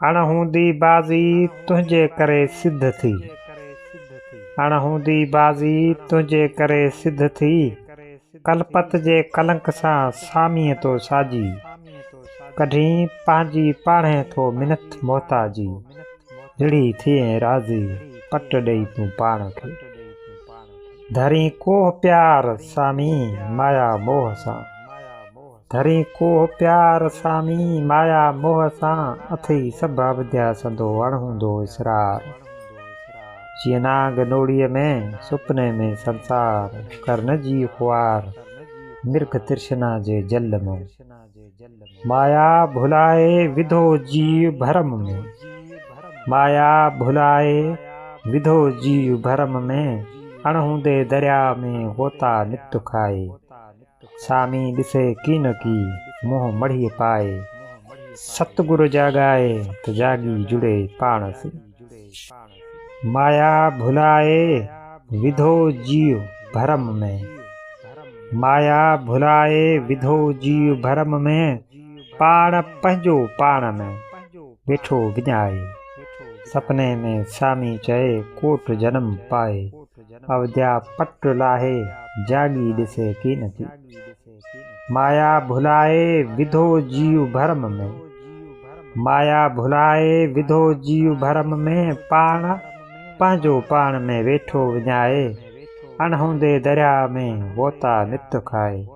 अणहूंदी बाज़ी तुंहिंजे करे सिद्ध थी। अणहूंदी बाज़ी तुंहिंजे करे सिद्ध थी। कलपत जे कलंक सां सामीअ तो साजी। कॾहिं पंहिंजी पाणे थो मिनथ मोहताजी। जड़ी थिए राज़ी पट ॾेई तूं पाण खे। धरी कोह प्यार सामी माया मोह सां। धरी कोह प्यार सामी माया मोह सां। अथई सभु अवध्या संदो अणहूंदो इसरार। जीअं नांग नोड़ीअ में सुपने में संसार। कर न जी ख्वार मिर्ग तृष्णा जे जल में। माया भुलाए विधो जीव भरम में। माया भुलाए विधो जीव भरम में। अणहूंदे दरिया में होता नित खाए। सामी ॾिसे की न की मोह मढ़ीअ पाए। सतगुरु जागाए त जागी जुड़े पाण से। माया भुलाए विधो जीव भरम में। माया भुलाए विधो जीव भरम में। पाण पंहिंजो पाण में वेठो विञाए। सपने में सामी चए कोट जन्म पाए। अवध्या पट लाहे जागी ॾिसे की न की। माया भुलाए विधो जीव भरम में। माया भुलाए विधो जीव भरम में। पाण पंहिंजो पाण में वेठो विञाए। अणहूंदे दरिया में होता नित खाए।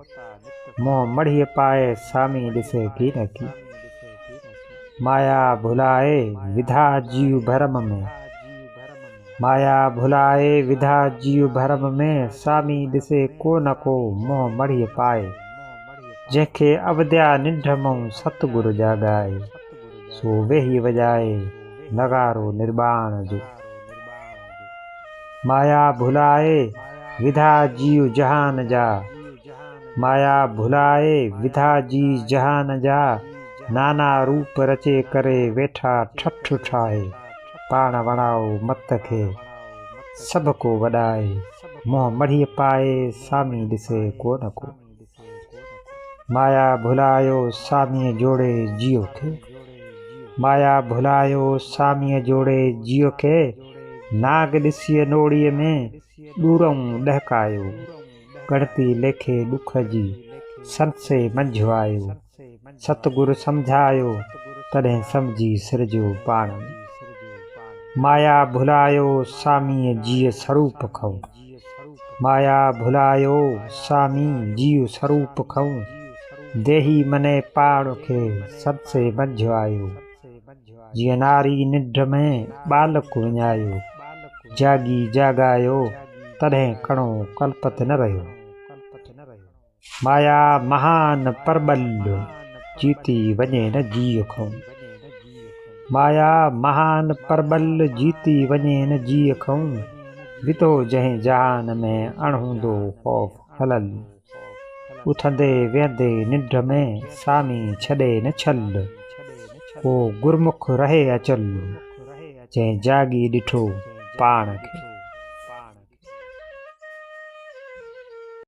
मोह मढ़ीअ पाए सामी ॾिसे की न की। माया भुलाए विधा जीव भरम में। माया भुलाए विधा जीव भरम में। सामी ॾिसे को न को मोह मढ़ीअ पाए। जंहिंखे अवध्या निंढ मां सतगुरु जागाए। सो वेही वॼाए नगारो निर्वाण जो। माया भुलाए विधा जीव जहान जा। माया भुलाए विधा जीव जहान जा। नाना रूप रचे करे वेठा ठठ ठाहे। पाण वणाओ मत खे सभ को वॾाए। मोह मढ़ीअ पाए सामी ॾिसे को न को। माया भुलायो सामीअ जोड़े जियो खे। माया भुलायो सामीअ जोड़े जियो खे। नाग ॾिसीअ नोड़ीअ में ॾूरऊं ॾहकायो। गणती लेखे ॾुख जी संसे मंझि आयो। सतगुरु सम्झायो तॾहिं सम्झी सिरजो पाण में। माया भुलायो सामीअ जीअ स्वरूप खऊं। माया भुलायो सामी जीव स्वरूप खऊं। देही मने पाण खे संसे मंझि आयो। जीअं नारी निंढ में बालक विञायो। जागी जागायो तॾहिं कणो कल्पत न रहियो। माया महान परबल जीती वञे न जीअ खऊं। माया महान परबल जीती वञे न जीअ खऊं। विधो जंहिं जहान में अणहूंदो ख़ौफ़ हलल। उथंदे वेहंदे निंढ में सामी छॾे न छल। ओ गुरमुख रहे अचल जंहिं जागी ॾिठो पाण खे।